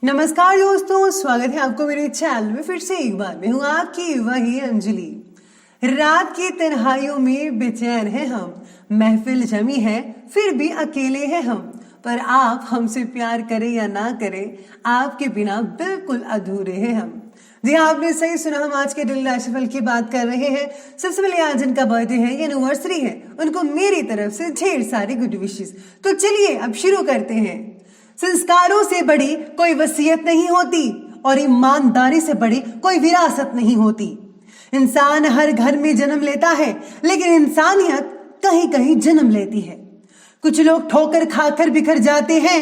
नमस्कार दोस्तों, स्वागत है आपको मेरे चैनल में फिर से एक बार। मैं हूँ आपकी वही अंजलि। रात की तन्हाइयों में बेचैन है हम, महफिल जमी है फिर भी अकेले हैं हम। पर आप हमसे प्यार करें या ना करें, आपके बिना बिल्कुल अधूरे हैं हम। जी हाँ, आपने सही सुना, हम आज के दिल राशिफल की बात कर रहे हैं। सबसे पहले आज जिनका बर्थडे है या एनिवर्सरी है, उनको मेरी तरफ से ढेर सारी गुड विशेस। तो चलिए अब शुरू करते हैं। संस्कारों से बड़ी कोई वसीयत नहीं होती और ईमानदारी से बड़ी कोई विरासत नहीं होती। इंसान हर घर में जन्म लेता है, लेकिन इंसानियत कहीं कहीं जन्म लेती है। कुछ लोग ठोकर खाकर बिखर जाते हैं,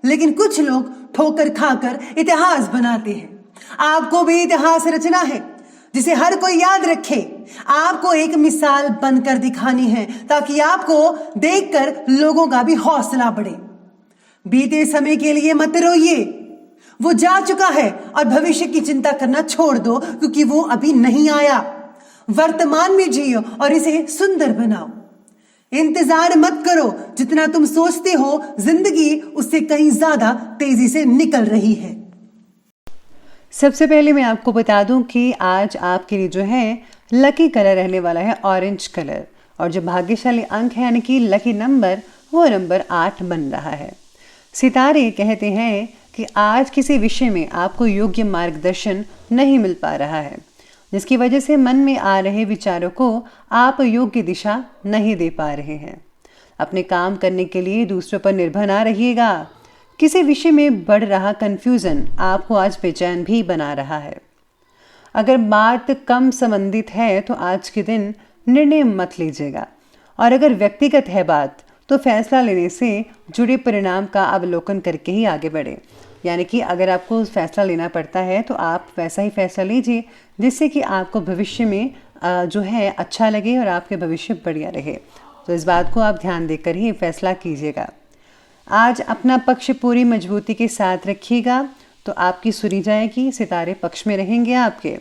लेकिन कुछ लोग ठोकर खाकर इतिहास बनाते हैं। आपको भी इतिहास रचना है जिसे हर कोई याद रखे। आपको एक मिसाल बनकर दिखानी है ताकि आपको देखकर लोगों का भी हौसला बढ़े। बीते समय के लिए मत रोइए, वो जा चुका है, और भविष्य की चिंता करना छोड़ दो क्योंकि वो अभी नहीं आया। वर्तमान में जियो और इसे सुंदर बनाओ। इंतजार मत करो, जितना तुम सोचते हो जिंदगी उससे कहीं ज्यादा तेजी से निकल रही है। सबसे पहले मैं आपको बता दूं कि आज आपके लिए जो है लकी कलर रहने वाला है ऑरेंज कलर, और जो भाग्यशाली अंक है यानी कि लकी नंबर, वो नंबर 8 बन रहा है। सितारे कहते हैं कि आज किसी विषय में आपको योग्य मार्गदर्शन नहीं मिल पा रहा है, जिसकी वजह से मन में आ रहे विचारों को आप योग्य दिशा नहीं दे पा रहे हैं। अपने काम करने के लिए दूसरों पर निर्भर ना रहिएगा। किसी विषय में बढ़ रहा कंफ्यूजन आपको आज बेचैन भी बना रहा है। अगर बात कम संबंधित है तो आज के दिन निर्णय मत लीजिएगा, और अगर व्यक्तिगत है बात तो फैसला लेने से जुड़े परिणाम का अवलोकन करके ही आगे बढ़े। यानी कि अगर आपको फैसला लेना पड़ता है तो आप वैसा ही फैसला लीजिए जिससे कि आपको भविष्य में जो है अच्छा लगे और आपके भविष्य बढ़िया रहे। तो इस बात को आप ध्यान देकर ही फैसला कीजिएगा। आज अपना पक्ष पूरी मजबूती के साथ रखिएगा तो आपकी सुनी जाएगी, सितारे पक्ष में रहेंगे आपके।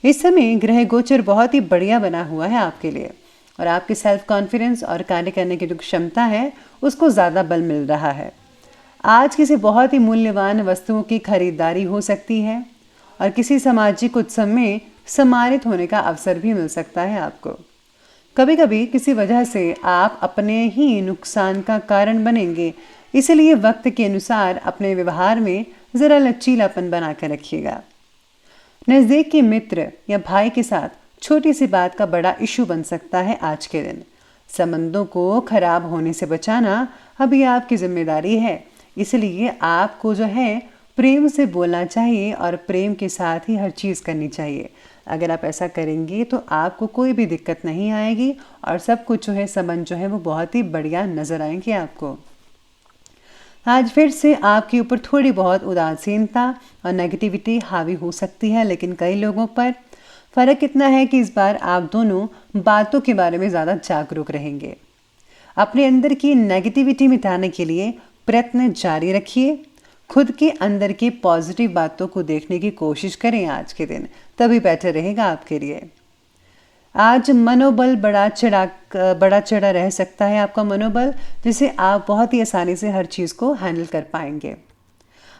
इस समय ग्रह गोचर बहुत ही बढ़िया बना हुआ है आपके लिए, और आपके सेल्फ कॉन्फिडेंस और कार्य करने की जो क्षमता है उसको ज़्यादा बल मिल रहा है। आज किसी बहुत ही मूल्यवान वस्तुओं की खरीदारी हो सकती है, और किसी सामाजिक उत्सव में सम्मानित होने का अवसर भी मिल सकता है आपको। कभी कभी किसी वजह से आप अपने ही नुकसान का कारण बनेंगे, इसलिए वक्त के अनुसार अपने व्यवहार में ज़रा लचीलापन बना कर रखिएगा। नज़दीक के मित्र या भाई के साथ छोटी सी बात का बड़ा इशू बन सकता है आज के दिन। संबंधों को खराब होने से बचाना अभी आपकी जिम्मेदारी है, इसलिए आपको जो है प्रेम से बोलना चाहिए और प्रेम के साथ ही हर चीज़ करनी चाहिए। अगर आप ऐसा करेंगे तो आपको कोई भी दिक्कत नहीं आएगी, और सब कुछ जो है संबंध जो है वो बहुत ही बढ़िया नज़र आएंगे आपको। आज फिर से आपके ऊपर थोड़ी बहुत उदासीनता और नेगेटिविटी हावी हो सकती है, लेकिन कई लोगों पर फ़र्क इतना है कि इस बार आप दोनों बातों के बारे में ज़्यादा जागरूक रहेंगे। अपने अंदर की नेगेटिविटी मिटाने के लिए प्रयत्न जारी रखिए। खुद के अंदर की पॉजिटिव बातों को देखने की कोशिश करें आज के दिन, तभी बेटर रहेगा आपके लिए। आज मनोबल बड़ा चढ़ा रह सकता है आपका मनोबल, जिसे आप बहुत ही आसानी से हर चीज़ को हैंडल कर पाएंगे।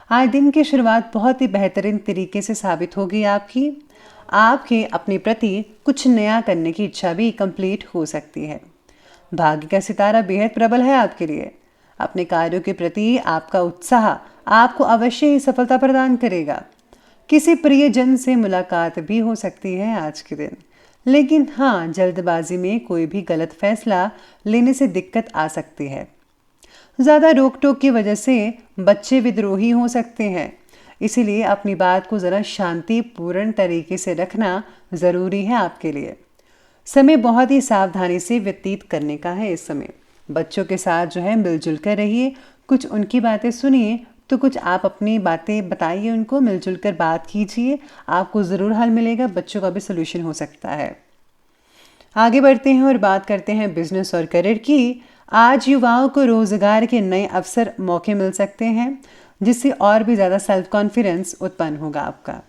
आज दिन की शुरुआत बहुत ही बेहतरीन तरीके से साबित होगी आपके अपने प्रति कुछ नया करने की इच्छा भी कंप्लीट हो सकती है। भाग्य का सितारा बेहद प्रबल है आपके लिए। अपने कार्यों के प्रति आपका उत्साह आपको अवश्य ही सफलता प्रदान करेगा। किसी प्रियजन से मुलाकात भी हो सकती है आज के दिन, लेकिन हाँ, जल्दबाजी में कोई भी गलत फैसला लेने से दिक्कत आ सकती है। ज़्यादा रोक टोक की वजह से बच्चे विद्रोही हो सकते हैं, इसीलिए अपनी बात को ज़रा शांतिपूर्ण तरीके से रखना ज़रूरी है आपके लिए। समय बहुत ही सावधानी से व्यतीत करने का है इस समय। बच्चों के साथ जो है मिलजुल कर रहिए, कुछ उनकी बातें सुनिए तो कुछ आप अपनी बातें बताइए उनको, मिलजुल कर बात कीजिए, आपको ज़रूर हल मिलेगा, बच्चों का भी सोल्यूशन हो सकता है। आगे बढ़ते हैं और बात करते हैं बिजनेस और करियर की। आज युवाओं को रोज़गार के नए अवसर मौके मिल सकते हैं, जिससे और भी ज़्यादा सेल्फ कॉन्फिडेंस उत्पन्न होगा आपका।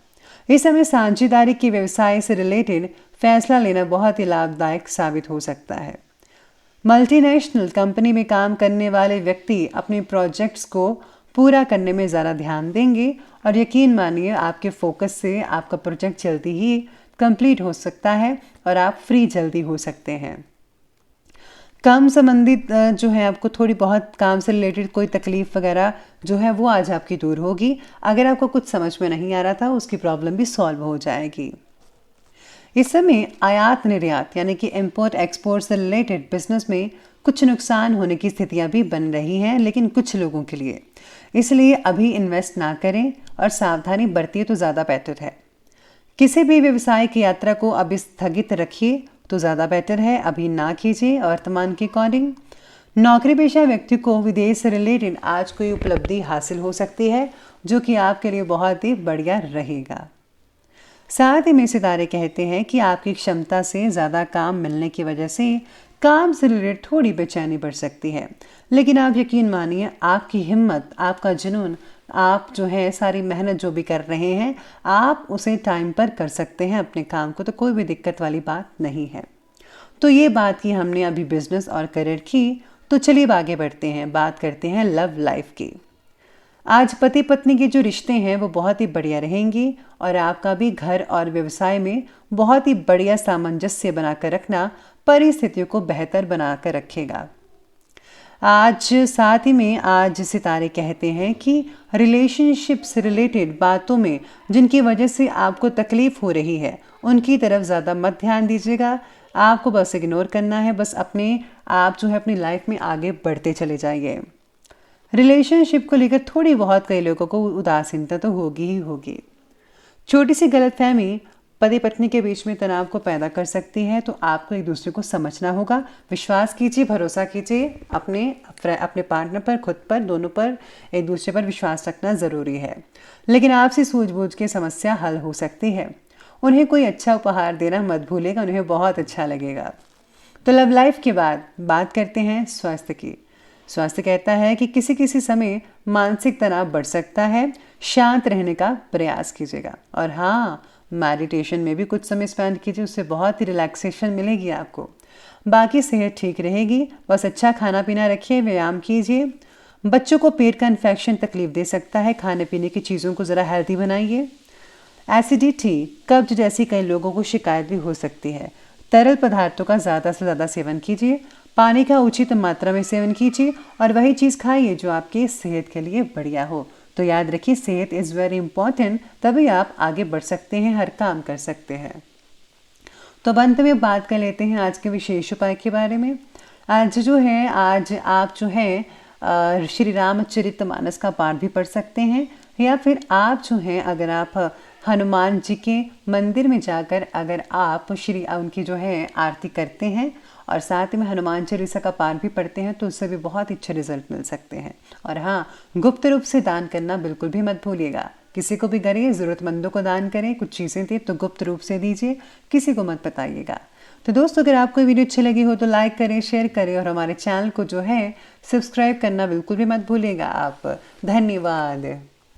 इस समय साझेदारी के व्यवसाय से रिलेटेड फैसला लेना बहुत ही लाभदायक साबित हो सकता है। मल्टीनेशनल कंपनी में काम करने वाले व्यक्ति अपने प्रोजेक्ट्स को पूरा करने में ज़्यादा ध्यान देंगे और यकीन मानिए आपके फोकस से आपका प्रोजेक्ट जल्दी ही कंप्लीट हो सकता है और आप फ्री जल्दी हो सकते हैं। काम संबंधित जो है आपको थोड़ी बहुत काम से रिलेटेड कोई तकलीफ़ वगैरह जो है वो आज आपकी दूर होगी। अगर आपको कुछ समझ में नहीं आ रहा था उसकी प्रॉब्लम भी सॉल्व हो जाएगी। इस समय आयात निर्यात यानी कि इम्पोर्ट एक्सपोर्ट से रिलेटेड बिजनेस में कुछ नुकसान होने की स्थितियां भी बन रही हैं, लेकिन कुछ लोगों के लिए। इसलिए अभी इन्वेस्ट ना करें और सावधानी बरतिए तो ज़्यादा बेटर है। किसी भी व्यवसाय की यात्रा को अभी स्थगित रखिए तो ज़्यादा बेटर है, अभी ना कीजिए वर्तमान के अकॉर्डिंग। नौकरी पेशा व्यक्ति को विदेश से रिलेटेड आज कोई उपलब्धि हासिल हो सकती है जो कि आपके लिए बहुत ही बढ़िया रहेगा। साथ ही में सितारे कहते हैं कि आपकी क्षमता से ज़्यादा काम मिलने की वजह से काम से रिलेटेड थोड़ी बेचैनी बढ़ सकती है, लेकिन आप यकीन मानिए आपकी हिम्मत, आपका जुनून, आप जो है सारी मेहनत जो भी कर रहे हैं आप उसे टाइम पर कर सकते हैं अपने काम को, तो कोई भी दिक्कत वाली बात नहीं है। तो ये बात की हमने अभी बिजनेस और करियर की, तो चलिए आगे बढ़ते हैं, बात करते हैं लव लाइफ की। आज पति पत्नी के जो रिश्ते हैं वो बहुत ही बढ़िया रहेंगी और आपका भी घर और व्यवसाय में बहुत ही बढ़िया सामंजस्य बनाकर रखना परिस्थितियों को बेहतर बनाकर रखेगा। आज साथ ही में आज सितारे कहते हैं कि रिलेशनशिप से रिलेटेड बातों में जिनकी वजह से आपको तकलीफ हो रही है उनकी तरफ ज़्यादा मत ध्यान दीजिएगा। आपको बस इग्नोर करना है, बस अपने आप जो है अपनी लाइफ में आगे बढ़ते चले जाइए। रिलेशनशिप को लेकर थोड़ी बहुत कई लोगों को उदासीनता तो होगी ही होगी। छोटी सी गलतफहमी पति पत्नी के बीच में तनाव को पैदा कर सकती है, तो आपको एक दूसरे को समझना होगा। विश्वास कीजिए, भरोसा कीजिए अपने पार्टनर पर, खुद पर, दोनों पर एक दूसरे पर विश्वास रखना ज़रूरी है। लेकिन आपसे सूझबूझ के समस्या हल हो सकती है। उन्हें कोई अच्छा उपहार देना मत भूलिएगा, उन्हें बहुत अच्छा लगेगा। तो लव लाइफ के बाद बात करते हैं स्वास्थ्य की। स्वास्थ्य कहता है कि किसी किसी समय मानसिक तनाव बढ़ सकता है, शांत रहने का प्रयास कीजिएगा। और हाँ, मेडिटेशन में भी कुछ समय स्पेंड कीजिए, उससे बहुत ही रिलैक्सेशन मिलेगी आपको। बाकी सेहत ठीक रहेगी, बस अच्छा खाना पीना रखिए, व्यायाम कीजिए। बच्चों को पेट का इन्फेक्शन तकलीफ दे सकता है, खाने पीने की चीज़ों को ज़रा हेल्दी बनाइए। एसिडिटी, कब्ज जैसी कई लोगों को शिकायत भी हो सकती है। तरल पदार्थों का ज़्यादा से ज़्यादा सेवन कीजिए, पानी का उचित मात्रा में सेवन कीजिए और वही चीज़ खाइए जो आपकी सेहत के लिए बढ़िया हो। तो याद रखिए, सेहत इज़ वेरी इंपॉर्टेंट, तभी आप आगे बढ़ सकते हैं, हर काम कर सकते हैं। तो अंत में बात कर लेते हैं आज के विशेष उपाय के बारे में। आज आप जो है श्री रामचरितमानस का पाठ भी पढ़ सकते हैं, या फिर आप जो हैं अगर आप हनुमान जी के मंदिर में जाकर अगर आप उनकी जो है आरती करते हैं और साथ में हनुमान चालीसा का पाठ भी पढ़ते हैं तो उससे भी बहुत अच्छे रिजल्ट मिल सकते हैं। और हाँ, गुप्त रूप से दान करना बिल्कुल भी मत भूलिएगा। किसी को भी करिए, ज़रूरतमंदों को दान करें, कुछ चीज़ें दें तो गुप्त रूप से दीजिए, किसी को मत बताइएगा। तो दोस्तों, अगर आपको वीडियो अच्छी लगी हो तो लाइक करें, शेयर करें और हमारे चैनल को जो है सब्सक्राइब करना बिल्कुल भी मत भूलिएगा आप। धन्यवाद।